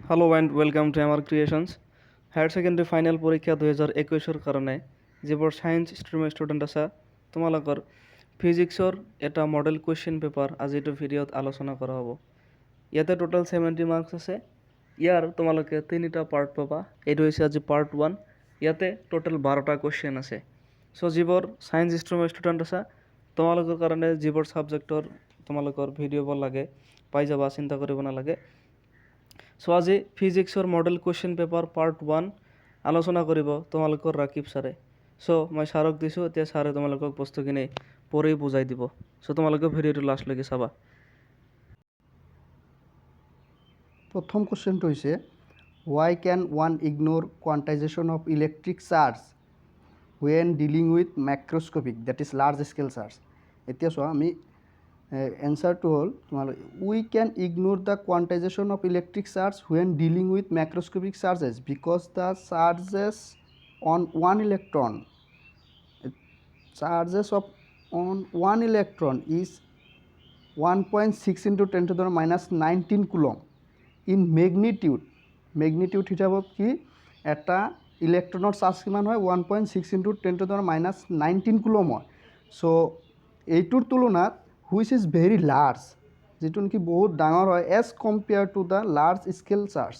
Hello and welcome to আমাৰ ক্ৰিয়েশনস higher secondary final পৰীক্ষা 2021 কাৰণে যিবোৰ ছায়েন্স ষ্ট্ৰীমৰ ষ্টুডেণ্ট আছে তোমালোকৰ ফিজিক্সৰ এটা মডেল কুৱেশ্যন পেপাৰ আজি এইটো ভিডিঅ'ত আলোচনা কৰা হ'ব। ইয়াতে টোটেল 70 মাৰ্কছ আছে। ইয়াৰ তোমালোকে তিনিটা পাৰ্ট পাবা। এইটো হৈছে আজি পাৰ্ট 1। ইয়াতে টোটেল 12টা কুৱেশ্যন আছে। চ' যিবোৰ ছায়েন্স ষ্ট্ৰীমৰ ষ্টুডেণ্ট আছে তোমালোকৰ কাৰণে যিবোৰ ছাবজেক্টৰ তোমালোকৰ ভিডিঅ'বোৰ লাগে পাই যাবা, চিন্তা কৰিব নালাগে। চ' আজি ফিজিক্সৰ মডেল কুৱেশ্যন পেপাৰ পাৰ্ট 1 আলোচনা কৰিব তোমালোকৰ ৰাকিব ছাৰে। চ' মই ছাৰক দিছোঁ, এতিয়া ছাৰে তোমালোকক বস্তুখিনি পঢ়ি বুজাই দিব। চ' তোমালোকে ভিডিঅ'টো লাষ্টলৈকে চাবা। প্ৰথম কুৱেশ্যনটো হৈছে why can one ignore quantization of electric charge when dealing with macroscopic that is large scale charge? এতিয়া চোৱা আমি এনচাৰটো হ'ল তোমালোকে we can ignore the quantization of electric charge when dealing with macroscopic charges because the charges on one electron is 1.6 into 10 to the minus 19 coulomb in magnitude হিচাপত কি এটা ইলেক্ট্ৰনৰ charge কিমান হয় 1.6 into 10 to the minus 19 coulomb হয়। চ' এইটোৰ তুলনাত which is very large, যেটো নেকি বহুত ডাঙৰ হয় as compared to the large scale charge,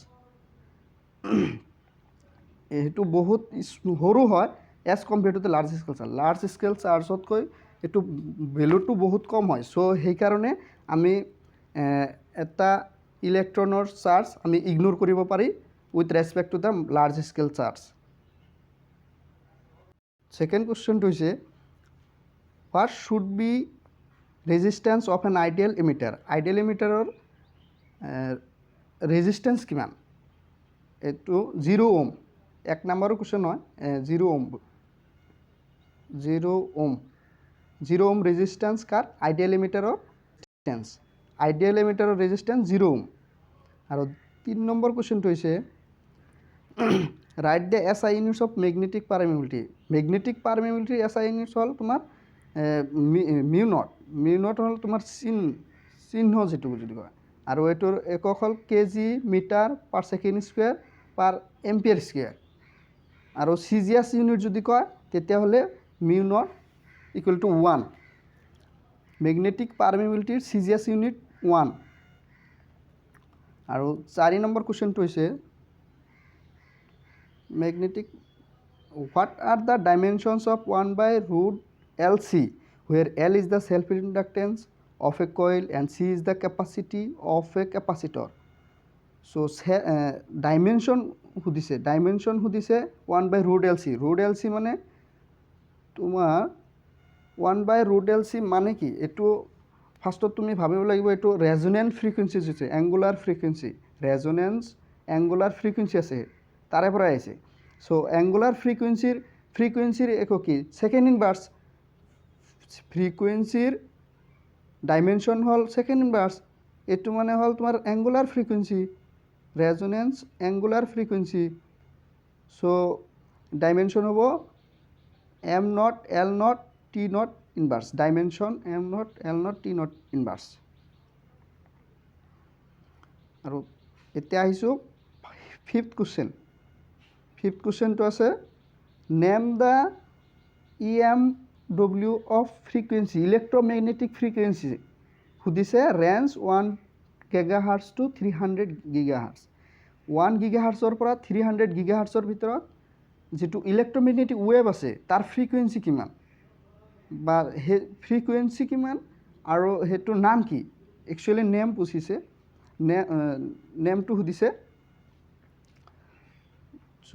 এইটো বহুত সৰু হয় as compared to the large scale charge। Large scale চাৰ্জতকৈ এইটো ভেলুটো বহুত কম হয়। চ' সেইকাৰণে আমি এটা ইলেক্ট্ৰনৰ চাৰ্জ আমি ইগনোৰ কৰিব পাৰি with respect to the large scale charge. Second কুৱেশ্যনটো হৈছে what should be resistance of an ideal ammeter. Ideal ইমিটাৰৰ ৰেজিষ্টেঞ্চ কিমান? এইটো 0 ওম। এক নম্বৰৰ কুৱেশ্যন হয় 0 ওম। 0 ওম ৰেজিষ্টেঞ্চ কাৰ? আইডিয়েল ইমিটাৰৰ ৰেজিষ্টেঞ্চ। আইডিয়েল ইমিটাৰৰ ৰেজিষ্টেঞ্চ 0 ওম। আৰু 3 নম্বৰ কুৱেশ্যনটো হৈছে write the S I units of magnetic permeability. Magnetic পাৰমিবিলিটিৰ এছ আই ইউনিটছ হ'ল তোমাৰ মিউ নট হ'ল তোমাৰ চিহ্ন যিটো বুলি কয়, আৰু এইটোৰ একক হ'ল KG metre per second square per ampere square. আৰু চিজিয়াছ ইউনিট যদি কয় তেতিয়াহ'লে mu not equal to 1। Magnetic পাৰমিবিলিটিৰ চিজিয়াছ ইউনিট 1। আৰু 4 নম্বৰ কুৱেশ্যনটো হৈছে magnetic what are the dimensions of 1/√LC where L is the self inductance of a coil and C is the capacity of a capacitor. So dimension সুধিছে 1/√LC। √LC মানে তোমাৰ 1/√LC মানে কি? এইটো ফাৰ্ষ্টত তুমি ভাবিব লাগিব এইটো ৰেজনেণ্ট ফ্ৰিকুৱেঞ্চি হৈছে, angular frequency. Resonance angular frequency আছে, তাৰে পৰা আহিছে। চ' এংগুলাৰ ফ্ৰিকুৱেঞ্চিৰ একো কি? Second inverse. ফ্ৰিকুৱেঞ্চিৰ ডাইমেনশ্যন হ'ল ছেকেণ্ড ইনভাৰ্ছ। এইটো মানে হ'ল তোমাৰ angular frequency, resonance angular frequency. So' dimension হ'ব M0 L0 T0 inverse. Dimension M0 L0 T0 inverse. আৰু এতিয়া আহিছোঁ ফিফ্থ কুৱেশ্যন। ফিফ্থ কুৱেশ্যনটো আছে name the EMW of frequency, electromagnetic frequency সুধিছে ৰেঞ্জ 1 GHz to 300 GHz। 1 GHzৰ পৰা 300 GHzৰ ভিতৰত যিটো ইলেক্ট্ৰমেগনেটিক ৱেভ আছে তাৰ ফ্ৰিকুৱেঞ্চি কিমান, বা সেই ফ্ৰিকুৱেঞ্চি কিমান আৰু সেইটোৰ নাম কি? একচুৱেলি নেম পুছিছে, নেমটো সুধিছে। চ'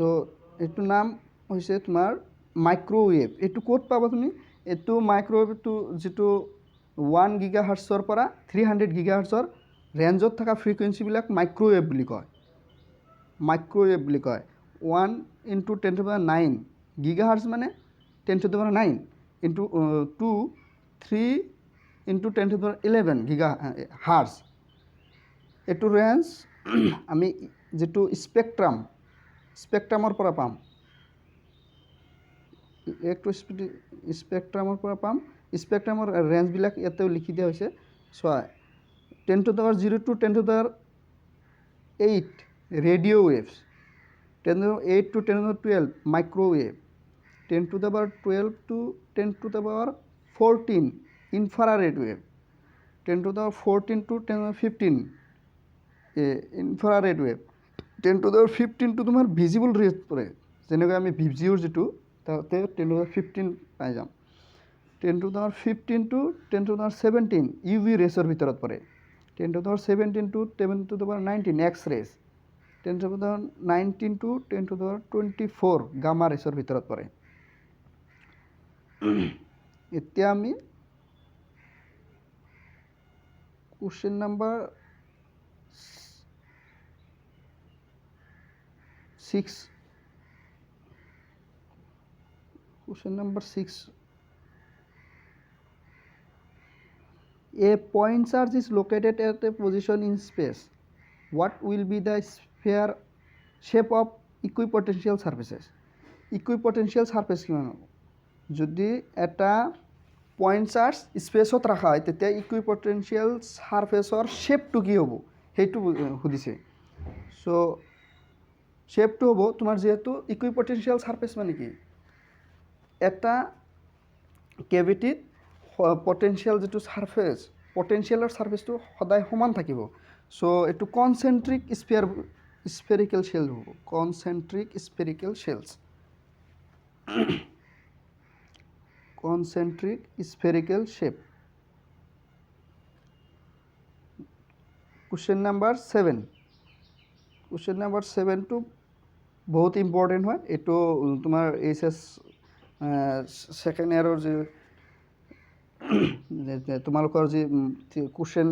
এইটোৰ নাম হৈছে তোমাৰ মাইক্ৰ'ৱেভ। এইটো ক'ত পাবা তুমি? এইটো মাইক্ৰ'ৱেভটো যিটো 1 GHzৰ পৰা 300 GHzৰ ৰেঞ্জত থকা ফ্ৰিকুৱেঞ্চিবিলাক মাইক্ৰ'ৱেভ বুলি কয়। মাইক্ৰ'ৱেভ বুলি কয়। 1 × 10⁹ GHz মানে 10⁹ ইনটু 2 3 × 10⁻11 GHz। এইটো ৰেঞ্জ আমি যিটো স্পেক্ট্ৰামৰ পৰা পাম, স্পেক্ট্ৰামৰ পৰা পাম। স্পেক্ট্ৰামৰ ৰেঞ্জবিলাক ইয়াতেও লিখি দিয়া হৈছে। চোৱা 10⁻0 to 10⁸ radio waves, 10 to the power 8 to 10 to the power 12 microwave, 10 to the power 12 to 10 to the power 14 infrared wave, 10 to the power 14 to 10 to the power 15 infrared wave, 10 to the power 15 to তোমাৰ visible raise পৰে, যেনেকৈ আমি ভিজিঅ'ৰ যিটো তাতে 10 to the power 15 পাই যাম। 10 to the power 15 to 10 to the power 17 UV ৰেছৰ ভিতৰত পৰে, 10 to the power 17 to 10 to the power 19 x race, 10 to the power 19 to 10 to the power 24 gamma ৰেছৰ ভিতৰত পৰে। এতিয়া আমি question number 6 question number 6, a point charge is located at a position in space, what will be the sphere shape of equipotential surfaces? equipotential surface কিমান হ'ব? যদি এটা point charge স্পেচত ৰখা হয় তেতিয়া ইকুইপটেনচিয়েল সাৰফেচৰ শ্বেপটো কি হ'ব সেইটো সুধিছে। চ' শ্বেপটো হ'ব তোমাৰ যিহেতু ইকুইপটেনচিয়েল সাৰফেচ মানে কি, এটা কেভিটিত পটেনচিয়েল যিটো সাৰফেচ, পটেনচিয়েলৰ সাৰফেচটো সদায় সমান থাকিব। চ' এইটো কনচেন্ট্ৰিক স্পেৰিকেল শেল হ'ব, concentric spherical shells, concentric spherical shape. Question number 7, question number 7টো বহুত ইম্পৰ্টেণ্ট হয়, এইটো তোমাৰ এইচএছ ছেকেণ্ড ইয়াৰৰ যি তোমালোকৰ যি কুৱেশ্যন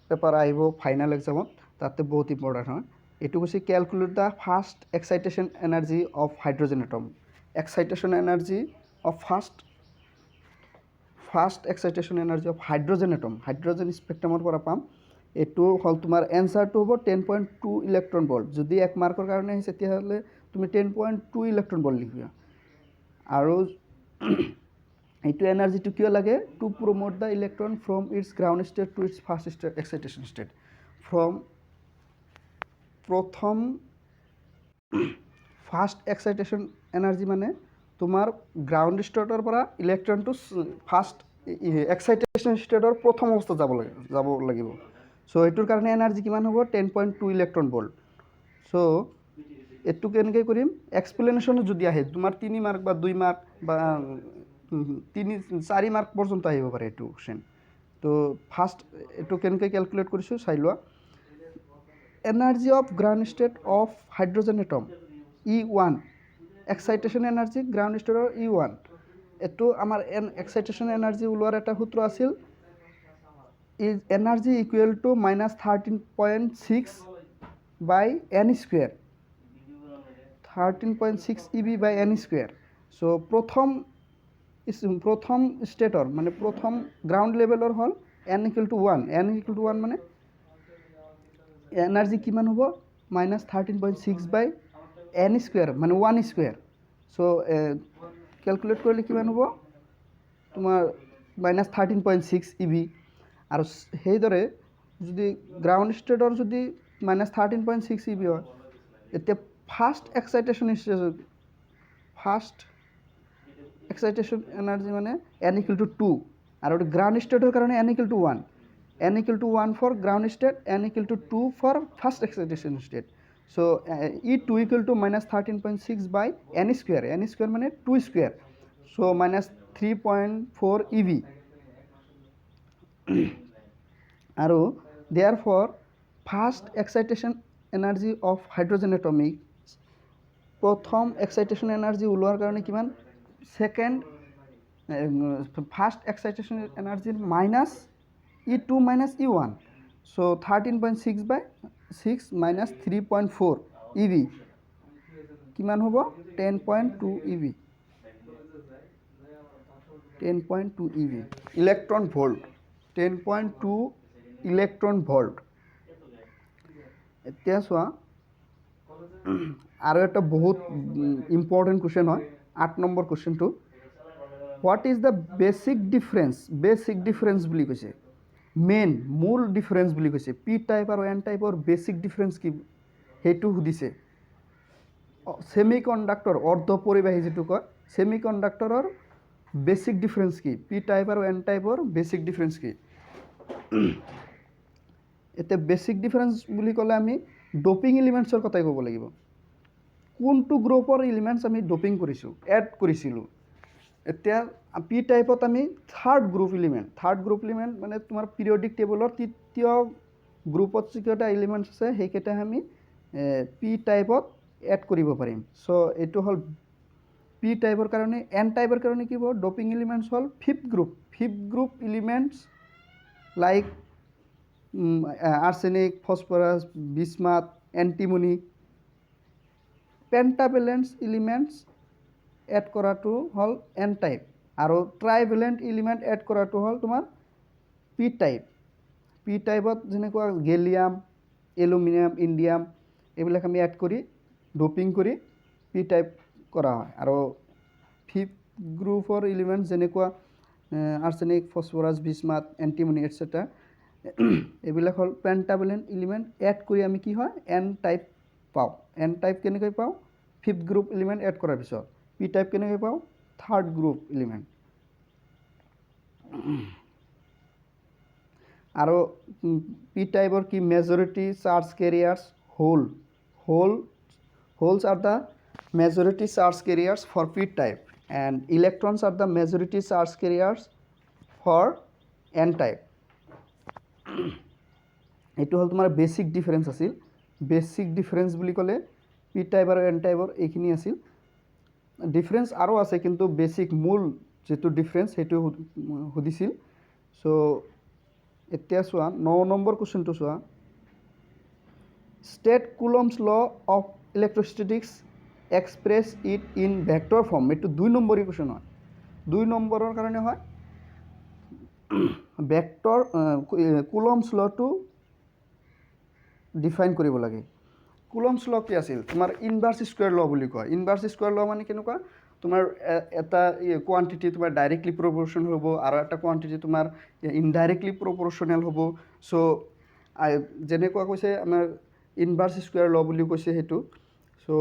পেপাৰ আহিব ফাইনেল এক্সামত তাতে বহুত ইম্পৰ্টেণ্ট হয়। এইটো হৈছে calculate the first excitation energy of hydrogen atom, excitation energy of first excitation energy of hydrogen atom, hydrogen স্পেক্ট্ৰামৰ পৰা পাম। এইটো হ'ল তোমাৰ এনচাৰটো হ'ব 10.2 ইলেক্ট্ৰন ভল্ট। যদি 1 মাৰ্কৰ কাৰণে আহিছে তেতিয়াহ'লে তুমি 10.2 ইলেক্ট্ৰন ভল্ট লিখিবা। আৰু এইটো এনাৰ্জিটো কিয় লাগে? To promote the electron from its ground state to its first excitation state, from প্ৰথম ফাৰ্ষ্ট এক্সাইটেশ্যন এনাৰ্জি মানে তোমাৰ গ্ৰাউণ্ড ষ্টেটৰ পৰা ইলেক্ট্ৰনটো ফাৰ্ষ্ট এক্সাইটেশ্যন ষ্টেটৰ প্ৰথম অৱস্থাত যাব লাগিব। চ' এইটোৰ কাৰণে এনাৰ্জি কিমান হ'ব? 10.2 ইলেক্ট্ৰন ভল্ট। চ' এইটো কেনেকৈ কৰিম? এক্সপ্লেনেশ্যনত যদি আহে তোমাৰ 3 মাৰ্ক বা 2 মাৰ্ক বা 4 মাৰ্ক পৰ্যন্ত আহিব পাৰে এইটো কুৱেশ্যন। তো ফাৰ্ষ্ট এইটো কেনেকৈ কেলকুলেট কৰিছোঁ চাই লোৱা। Energy of ground state of hydrogen atom E1, excitation energy ground ষ্টেটৰ E1, এইটো আমাৰ এক্সাইটেশ্যন এনাৰ্জি ওলোৱাৰ এটা সূত্ৰ আছিল, is energy equal to -13.6 by n square, 13.6 EB by n square. So' প্ৰথম ষ্টেটৰ মানে প্ৰথম গ্ৰাউণ্ড লেভেলৰ হ'ল n = 1, n = 1 মানে এনাৰ্জি কিমান হ'ব? -13.6 বাই এন স্কুৱেৰ মানে 1 স্কুৱেৰ। চ' কেলকুলেট কৰিলে কিমান হ'ব তোমাৰ? -13.6 EB। আৰু সেইদৰে যদি গ্ৰাউণ্ড ষ্টেটৰ যদি -13.6 EB হয়, এতিয়া ফাৰ্ষ্ট এক্সাইটেশ্যন এনাৰ্জি মানে n = 2, আৰু গ্ৰাউণ্ড ষ্টেটৰ কাৰণে n = 1, n = 1 for ground state, n = 2 for first excitation state. So' E2 = -13.6 by n square, n square মানে 2 স্কুৱেৰ। So' -3.4 EB। আৰু there for first excitation energy of hydrogen atomic, প্ৰথম এক্সাইটেশ্যন energy ওলোৱাৰ কাৰণে কিমান? Second first excitation এনাৰ্জিৰ -E2 - E1, so' 13.6 by 6 - 3.4 EB কিমান হ'ব? 10.2 EB, 10.2 EB electron volt, 10.2 electron volt. এতিয়া চোৱা আৰু এটা বহুত ইম্পৰ্টেণ্ট কুৱেশ্যন হয়, 8 নম্বৰ কুৱেশ্যনটো। What is the basic difference বুলি কৈছে, মূল ডিফাৰেঞ্চ বুলি কৈছে। পি টাইপ আৰু এন টাইপৰ বেচিক ডিফাৰেঞ্চ কি সেইটো সুধিছে সেমি কণ্ডাক্টৰ অৰ্ধ পৰিবাহী যিটো কয় সেমি কণ্ডাক্টৰৰ বেছিক ডিফাৰেঞ্চ কি পি টাইপ আৰু এন টাইপৰ বেছিক ডিফাৰেঞ্চ কি এতিয়া বেছিক ডিফাৰেঞ্চ বুলি ক'লে আমি ডপিং এলিমেণ্টছৰ কথাই ক'ব লাগিব কোনটো গ্ৰুপৰ এলিমেণ্টছ আমি ডপিং কৰিছোঁ এড কৰিছিলোঁ এতিয়া পি টাইপত আমি থাৰ্ড গ্ৰুপ এলিমেণ্ট মানে তোমাৰ পিৰিয়ডিক টেবুলৰ তৃতীয় গ্ৰুপত যিকেইটা এলিমেণ্টছ আছে সেইকেইটা আমি পি টাইপত এড কৰিব পাৰিম চ' এইটো হ'ল পি টাইপৰ কাৰণে এন টাইপৰ কাৰণে কি হ'ব ডপিং এলিমেণ্টছ হ'ল fifth group elements like arsenic phosphorus bismuth antimony pentavalence elements add কৰাটো হ'ল এন টাইপ আৰু ট্ৰাইভেলেণ্ট এলিমেণ্ট এড কৰাটো হ'ল তোমাৰ পি টাইপত যেনেকুৱা গেলিয়াম এলুমিনিয়াম ইণ্ডিয়াম এইবিলাক আমি এড কৰি ডপিং কৰি পি টাইপ কৰা হয় আৰু ফিফ্থ গ্ৰুপৰ এলিমেণ্ট যেনেকুৱা arsenic phosphorus bismuth antimony etcetera এইবিলাক হ'ল পেণ্টাভেলেণ্ট এলিমেণ্ট এড কৰি আমি কি হয় এন টাইপ পাওঁ এন টাইপ কেনেকৈ পাওঁ ফিফ্থ গ্ৰুপ এলিমেণ্ট এড কৰাৰ পিছত পি টাইপ কেনেকৈ পাওঁ থাৰ্ড গ্ৰুপ এলিমেণ্ট আৰু পি টাইপৰ কি majority charge carriers holes are the majority charge carriers for p type and electrons are the majority charge carriers for n type এইটো হ'ল তোমাৰ বেছিক ডিফাৰেঞ্চ আছিল বেছিক ডিফাৰেঞ্চ বুলি ক'লে পি টাইপ আৰু এন টাইপৰ এইখিনি আছিল ডিফাৰেঞ্চ আৰু আছে কিন্তু বেছিক মূল যেটো ডিফাৰেঞ্চ সেইটো সুধিছিল সো এতিয়া চোৱা 9 নম্বৰ কোৱেশ্চনটো চোৱা state Coulomb's law of electrostatics express it in vector form এইটো 2 নম্বৰী কোৱেশ্চন হয় 2 নম্বৰৰ কাৰণে হয় ভেক্টৰ কুলম্বস লটো ডিফাইন কৰিব লাগে কুলম্বস ল কি আছিল তোমাৰ ইনভাৰ্স স্কয়াৰ ল বুলি কয় ইনভাৰ্স স্কয়াৰ ল মানে কেনেকুৱা তোমাৰ এটা কোৱান্টিটি তোমাৰ ডাইৰেক্টলি প্ৰপোৰ্শনাল হ'ব আৰু এটা কোৱান্টিটি তোমাৰ ইনডাইৰেক্টলি প্ৰপোৰ্শনাল হ'ব সো যেনেকুৱা কৈছে আমাৰ ইনভাৰ্স স্কয়াৰ ল বুলি কৈছে হেতু so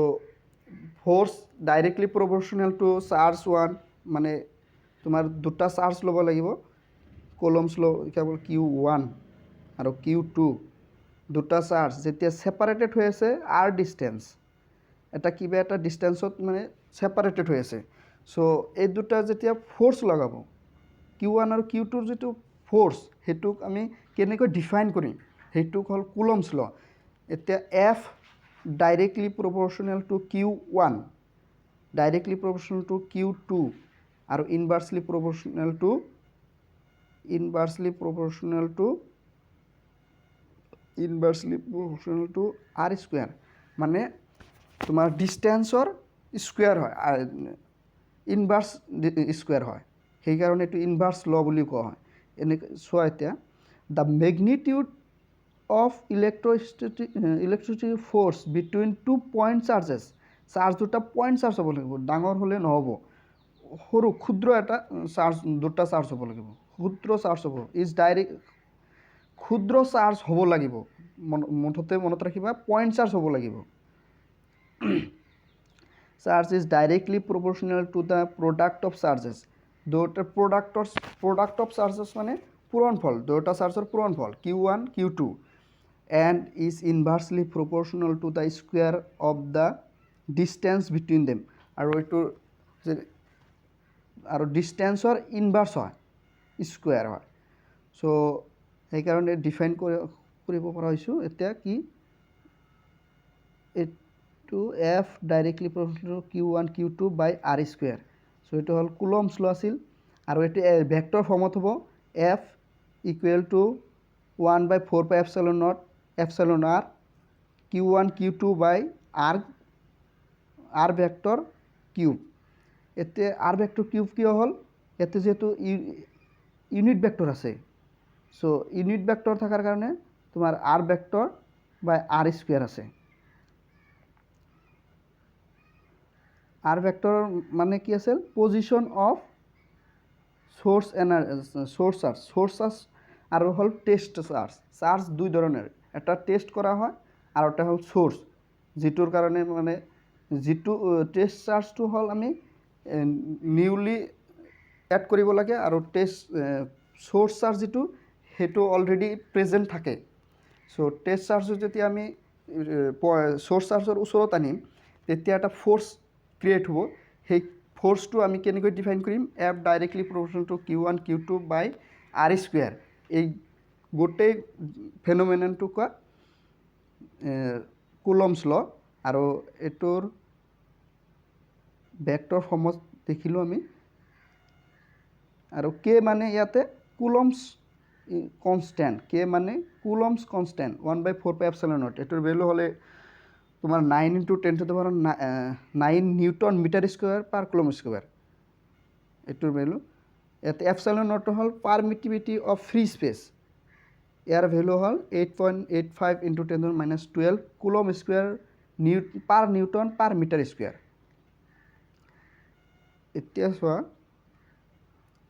force directly proportional to charge 1 মানে তোমাৰ দুটা চাৰ্জ ল'ব লাগিব কুলম্বস ল কেৱল q1 আৰু q2 দুটা চাৰ্জ যেতিয়া সেপাৰেটেড হৈ আছে r ডিসটেন্স এটা কিবা এটা ডিসটেন্সত মানে সেপাৰেটেড হৈ আছে সো এই দুটা যেতিয়া ফোৰ্স লগাব q1 আৰু q2 ৰ যেটো ফোৰ্স হেতুক আমি কেনেকৈ ডিফাইন কৰিম হেতুক হল কুলম্বস ল এতিয়া f directly proportional to q1 directly proportional to q2 আৰু inversely proportional to r square মানে তোমাৰ ডিসটেন্সৰ স্কয়াৰ হয় ইনভাৰ্স স্কয়াৰ হয় সেই কাৰণে এটো ইনভাৰ্স ল বুলি কোৱা হয় এনে সোৱা এতিয়া the magnitude of electrostatic force between 2 point charges charge দুটা পয়েন্ট চাৰ্জ হ'ব লাগিব ডাঙৰ হলে নহব সৰু ক্ষুদ্ৰ এটা চাৰ্জ দুটা চাৰ্জ হ'ব লাগিব ক্ষুদ্ৰ চাৰ্জ হ'ব ইজ ডাইৰেক্ট ক্ষুদ্ৰ চাৰ্জ হ'ব লাগিব মুঠতে মনত ৰাখিবা পয়েন্ট চাৰ্জ হ'ব লাগিব charge is directly proportional to the product of charges দুটা product of charges মানে পূৰণফল দুটা চাৰ্জৰ পূৰণফল q1 q2 and is inversely proportional to the square of the distance between them আৰু এটো আৰু ডিসটেন্সৰ ইনভাৰ্স হয় স্কয়াৰ হয় সো এই কাৰণে ডিফাইন কৰিব পৰা হৈছো এতিয়া কি এটো f directly proportional to q1 q2 by r square so এটো হল কুলম্বস ল আছিল আৰু এটো ভেক্টৰ ফৰ্মত হ'ব f equal to 1 by 4 pi epsilon naught epsilon r q1 q2 by r vector cube এতে r vector cube কি হল এতে যেহেতু ইউনিট ভেক্টর আছে সো ইউনিট ভেক্টর থাকার কারণে তোমার r vector by r square আছে r vector মানে কি আছে পজিশন অফ সোর্স চার্জ আর হল টেস্ট চার্জ দুই ধরনের একটা টেস্ট করা হয় আর একটা হল সোর্স যিটোৰ কাৰণে মানে যিটো টেষ্ট চাৰ্জটো হ'ল আমি নিউলি এড কৰিব লাগে আৰু টেষ্ট চ'ৰ্চ চাৰ্জ যিটো সেইটো অলৰেডি প্ৰেজেণ্ট থাকে। চ' টেষ্ট চাৰ্জটো যেতিয়া আমি চ'ৰ্চ চাৰ্জৰ ওচৰত আনিম তেতিয়া এটা ফ'ৰ্চ ক্ৰিয়েট হ'ব। সেই ফ'ৰ্চটো আমি কেনেকৈ ডিফাইন কৰিম? F directly proportional to Q1 Q2 by R square. এই গোটেই ফেনোমেননটো কোৱা কুলম্বছ ল, আৰু এইটোৰ ভেক্টৰ ফৰ্মত দেখিলোঁ আমি। আৰু কে মানে ইয়াতে কুলম্বছ কনষ্টেণ্ট, কে মানে কুলম্বছ কনষ্টেণ্ট 1/4πε0। এইটোৰ ভেলু হ'লে তোমাৰ 9 × 10⁹ newton metre square per coulomb square. এইটোৰ ভেলু ইয়াতে এপচাইলন0 হ'ল পাৰমিটিভিটি অফ ফ্ৰী স্পেচ, ইয়াৰ ভেলু হ'ল 8.85 × 10⁻12 coulomb square per newton per metre square. এতিয়া চোৱা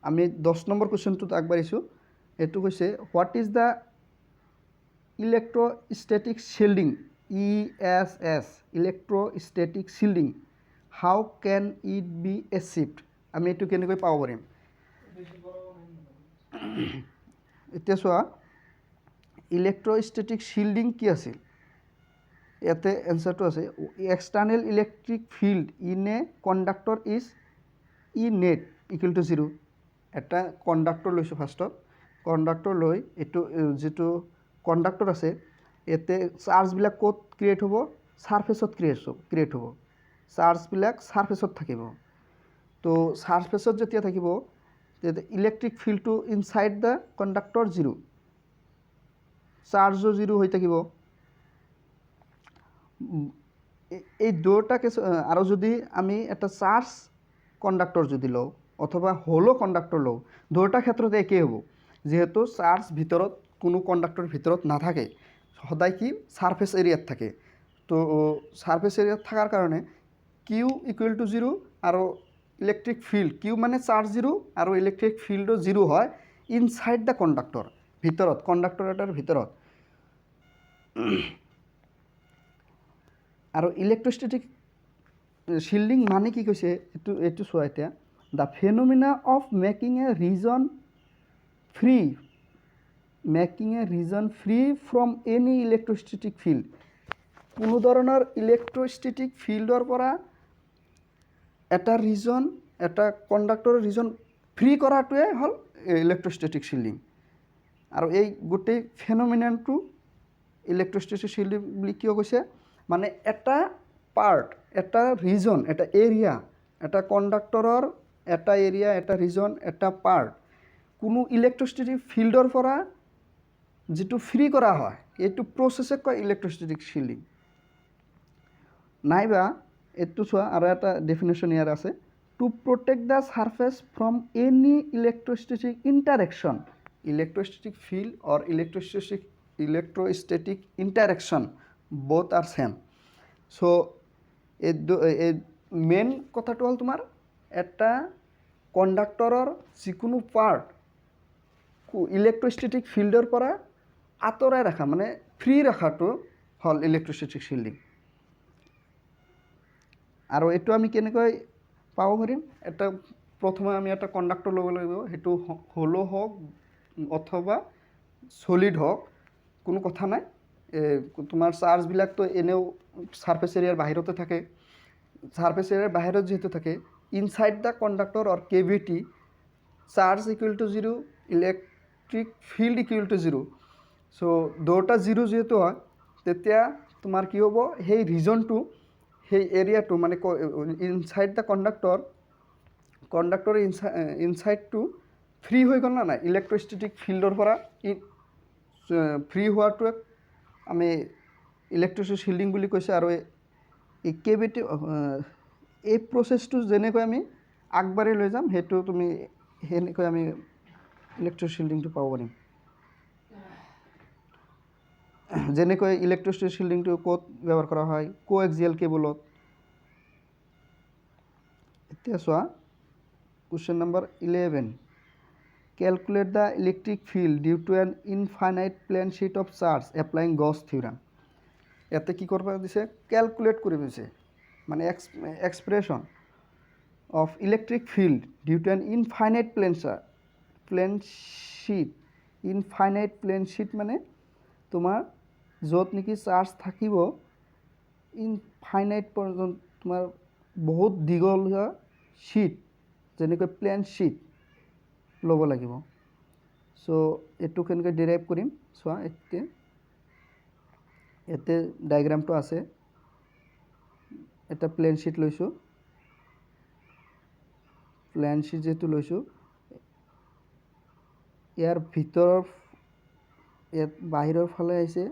আমি 10 নম্বৰ কুৱেশ্যনটোত আগবাঢ়িছোঁ। এইটো কৈছে what is the electrostatic shielding ESS, electrostatic shielding, how can it be achieved? আমি এইটো কেনেকৈ পাব পাৰিম? এতিয়া চোৱা ইলেক্ট্ৰষ্টেটিক শ্বিল্ডিং কি আছিল? ইয়াতে এনচাৰটো আছে external electric field in a conductor is E net equal to 0। এটা কণ্ডাক্টৰ লৈছোঁ ফাৰ্ষ্টত, কণ্ডাক্টৰ লৈ এইটো যিটো কণ্ডাক্টৰ আছে ইয়াতে চাৰ্জবিলাক ক'ত ক্ৰিয়েট হ'ব? ছাৰফেচত ক্ৰিয়েট হ'ব। চাৰ্জবিলাক ছাৰফেচত থাকিব। তো ছাৰফেচত যেতিয়া থাকিব তেতিয়া ইলেক্ট্ৰিক ফিল্ডটো ইনচাইড দ্য কণ্ডাক্টৰ 0, চাৰ্জো 0 হৈ থাকিব। এই দুটা কেছ। আৰু যদি আমি এটা চাৰ্জ কণ্ডাক্টৰ যদি লওঁ অথবা হলো কণ্ডাক্টৰ লওঁ, দুটা ক্ষেত্ৰতে একেই হ'ব। যিহেতু চাৰ্জ ভিতৰত কোনো কণ্ডাক্টৰ ভিতৰত নাথাকে, সদায় কি ছাৰফেচ এৰিয়াত থাকে। তো ছাৰফেচ এৰিয়াত থকাৰ কাৰণে কিউ ইকুৱেল টু 0 আৰু ইলেক্ট্ৰিক ফিল্ড কিউ মানে চাৰ্জ 0 আৰু ইলেক্ট্ৰিক ফিল্ডো 0 হয় ইনচাইড দ্য কণ্ডাক্টৰ, ভিতৰত, কণ্ডাক্টৰ এটাৰ ভিতৰত। আৰু ইলেক্ট্ৰষ্টেটিক শ্বিল্ডিং মানে কি কৈছে এইটো চোৱা এতিয়া। The phenomena of making a reason free from any electrostatic field. কোনো ধৰণৰ ইলেক্ট্ৰষ্টেটিক ফিল্ডৰ পৰা এটা ৰিজন, এটা কণ্ডাক্টৰৰ ৰিজন ফ্ৰী কৰাটোৱে হ'ল ইলেক্ট্ৰষ্টেটিক শ্বিল্ডিং। আৰু এই গোটেই ফেনোমিনানটো ইলেক্ট্ৰষ্টেটিক শ্বিল্ডিং বুলি কিয় কৈছে? মানে এটা পাৰ্ট, এটা ৰিজন, এটা এৰিয়া, এটা কণ্ডাক্টৰৰ এটা এৰিয়া, এটা ৰিজন, এটা পাৰ্ট কোনো ইলেক্ট্ৰষ্টেটিক ফিল্ডৰ পৰা যিটো ফ্ৰী কৰা হয় এইটো প্ৰচেছক কয় ইলেক্ট্ৰষ্টেটিক শ্বিল্ডিং। নাইবা এইটো চোৱা আৰু এটা ডেফিনেশ্যন ইয়াৰ আছে, to protect the surface from any electrostatic interaction. Electrostatic field or electrostatic interaction both are same. So এই মেইন কথাটো হ'ল তোমাৰ এটা কণ্ডাক্টৰৰ যিকোনো পাৰ্ট ইলেক্ট্ৰষ্টেটিক ফিল্ডৰ পৰা আঁতৰাই ৰখা, মানে ফ্ৰী ৰখাটো হ'ল ইলেক্ট্ৰষ্টেটিক শ্বিল্ডিং। আৰু এইটো আমি কেনেকৈ পাব পাৰিম? প্ৰথমে আমি এটা কণ্ডাক্টৰ ল'ব লাগিব, সেইটো হলো হওক অথবা চলিড হওক, কোনো কথা নাই। তোমাৰ চাৰ্জবিলাকতো এনেও ছাৰফেচ এৰিয়াৰ বাহিৰতে থাকে। ছাৰফেচ এৰিয়াৰ বাহিৰত যিহেতু থাকে, inside the conductor or cavity charge equal to 0, electric field equal to 0। So' দুটা 0 যিহেতু হয় তেতিয়া তোমাৰ কি হ'ব? সেই ৰিজনটো, সেই এৰিয়াটো মানে ইনচাইড দ্য কণ্ডাক্টৰ ইনচাইডটো ফ্ৰী হৈ গ'ল না নাই? ইলেক্ট্ৰষ্টেটিক ফিল্ডৰ পৰা ফ্ৰী হোৱাটোৱে আমি ইলেক্ট্ৰষ্টেটিক শ্বিল্ডিং বুলি কৈছে। আৰু এই কেভিটি এই প্ৰচেছটো যেনেকৈ আমি আগবাঢ়ি লৈ যাম সেইটো সেনেকৈ আমি ইলেক্ট্ৰষ্টেটিক শ্বিল্ডিংটো পাব পাৰিম। যেনেকৈ ইলেক্ট্ৰষ্টেটিক শ্বিল্ডিংটো ক'ত ব্যৱহাৰ কৰা হয়? কোএক্সিয়েল কেবলত। এতিয়া চোৱা question number 11, calculate the electric field due to an infinite plane sheet of charge applying Gauss theorem. ইয়াতে কি কৰিব দিছে ক্যালকুলেট কৰিব দিছে মানে expression of electric field due to an infinite plane sheet infinite plane sheet মানে তোমাৰ য'ত নেকি চাৰ্জ থাকিব ইনফাইনাইট পৰ্যন্ত তোমাৰ বহুত দীঘলীয়া शीट যেনেকৈ প্লেন शीट ল'ব লাগিব সো এটো কেনেকৈ ডিৰাইভ কৰিম চোৱা এতে ডায়াগ্ৰামটো আছে এটা প্লেন शीट লৈছো প্লেন शीट যেটো লৈছো ইয়াৰ ভিতৰৰ বাহিৰৰ ফালে আছে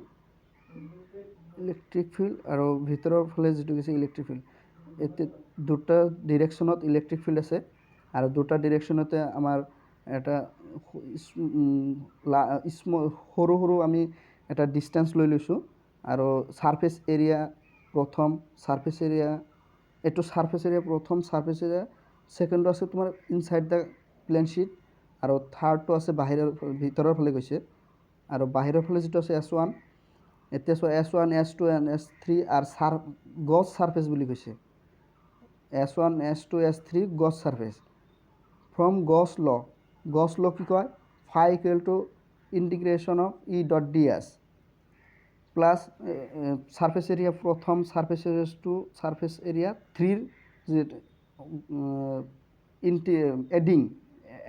ইলেক্ট্ৰিক ফিল্ড আৰু ভিতৰৰ ফালে যেটো আছে ইলেক্ট্ৰিক ফিল্ড এতে দুটা ডাইৰেকশনত ইলেক্ট্ৰিক ফিল্ড আছে আৰু দুটা ডাইৰেকশনতে আমাৰ এটা সৰু সৰু আমি এটা ডিসটেন্স লৈ লৈছো আৰু সাৰফেস এৰিয়া প্ৰথম সাৰফেস এৰিয়া এটো সাৰফেস এৰিয়া প্ৰথম সাৰফেস এৰিয়া সেকেন্ড আছে তোমাৰ ইনসাইড দা প্লেন शीट আৰু থাৰ্ডটো আছে বাহিৰৰ ভিতৰৰ ফালে গৈছে আৰু বাহিৰৰ ফালে যেটো আছে S1 এতে so S1 S2 and S3 আর গস সারফেস বুলি কৈছে S1 S2 S3 Gauss surface from Gauss law কি কয় phi equal to integration of E dot ds plus surface area প্রথম surface area to surface area 3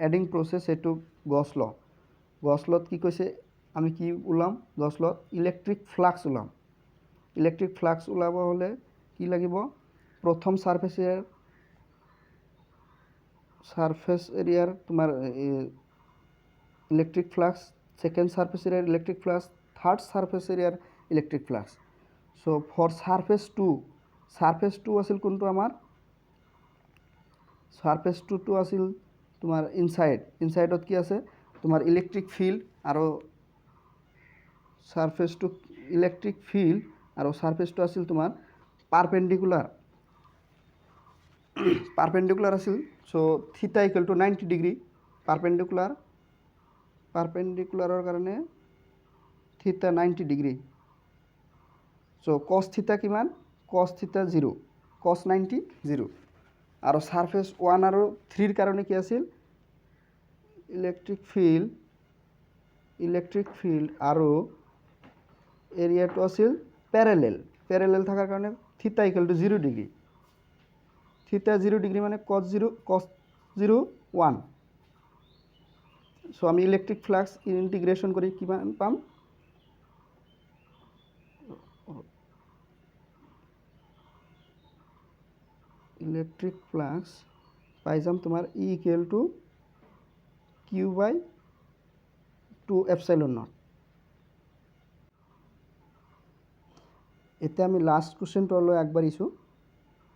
adding process এটো Gauss law কি কৈছে আমি কি উলাম Gauss law ইলেক্ট্রিক ফ্লাক্স উলাম ইলেক্ট্রিক ফ্লাক্স উলাব হলে কি লাগিব প্রথম সারফেস এরিয়ার তোমার ইলেকট্রিক ফ্লাক্স সেকেন্ড সারফেস এরিয়ার ইলেকট্রিক ফ্লাক্স থার্ড সারফেস এরিয়ার electric flux so for surface 2 আছিল কোনটো আমার সারফেস 2 আছিল তোমার ইনসাইডত কি আছে তোমার ইলেকট্রিক ফিল্ড আর সারফেস 2 ইলেকট্রিক ফিল্ড আর সারফেস 2 আছিল তোমার পারপেন্ডিকুলার আছিল সো থিটা ইকুয়াল টু 90 ডিগ্রি পাৰপেন্ডিকুলাৰৰ কাৰণে থিটা 90 ডিগ্রি সো cos থিটা কিমান cos থিটা 0 cos 90 0 আৰু সাৰফেস 1 আৰু 3 ৰ কাৰণে কি আছিল ইলেকট্ৰিক ফিল্ড আৰু এৰিয়াটো আছিল প্যাৰালাল থাকাৰ কাৰণে থিটা ইকুয়াল টু 0 ডিগ্রি থিটা 0 ডিগ্রি মানে cos 0 1 সো আমি ইলেকট্রিক ফ্লাক্স ইন্টিগ্রেশন করি কি পাম ইলেকট্রিক ফ্লাক্স পাই যাম তোমার E equal to Q by 2 epsilon naught এতে আমি লাস্ট কোশ্চেনটো লৈ আগবাঢ়িছো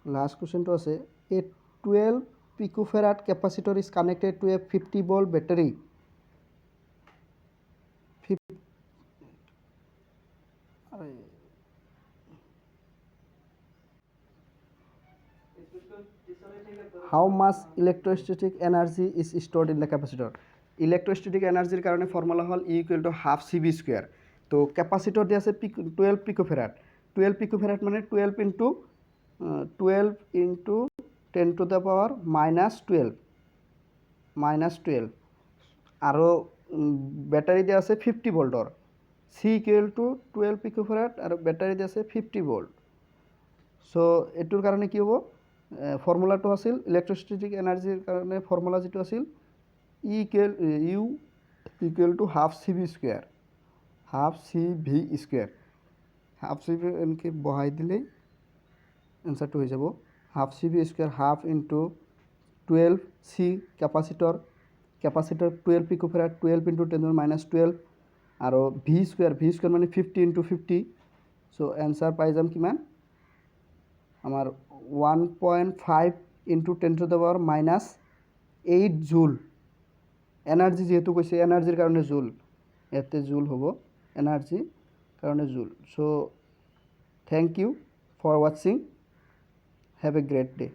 লাস্ট কোশ্চেনটো আছে a 12 picofarad capacitor is connected to a 50 volt battery how much electrostatic energy is stored in the capacitor electrostatic energy কারণে formula hall E equal to half cv² তো capacitor দিয়ে আছে 12 picofarad 12 picofarad মানে 12 into 10 to the power -12 আৰু ব্যাটাৰি দিয়ে আছে 50 ভোল্টৰ C equal to 12 picofarad আৰু ব্যাটাৰি দিয়ে আছে 50 ভোল্ট সো এটোৰ কাৰণে কি হ'ব ফর্মুলাটো আছিল ইলেক্ট্রোস্ট্যাটিক এনার্জির কারণে ফর্মুলা যেটো আছিল U equal to half cv² half cv এনকে বহাই দিলে অ্যান্সারটো হৈ যাব half cv² half into 12 c capacitor 12 picofarad 12 into 10 -12 আৰু v² মানে 50 into 50 সো অ্যান্সার পাই যাম কিমান আমার 1.5 into 10 to the power -8 জুল এনার্জি যেহেতু কৈছে এনার্জির কারণে জুল এতে জুল হ'ব এনার্জি কারণে joule so thank you for watching have a great day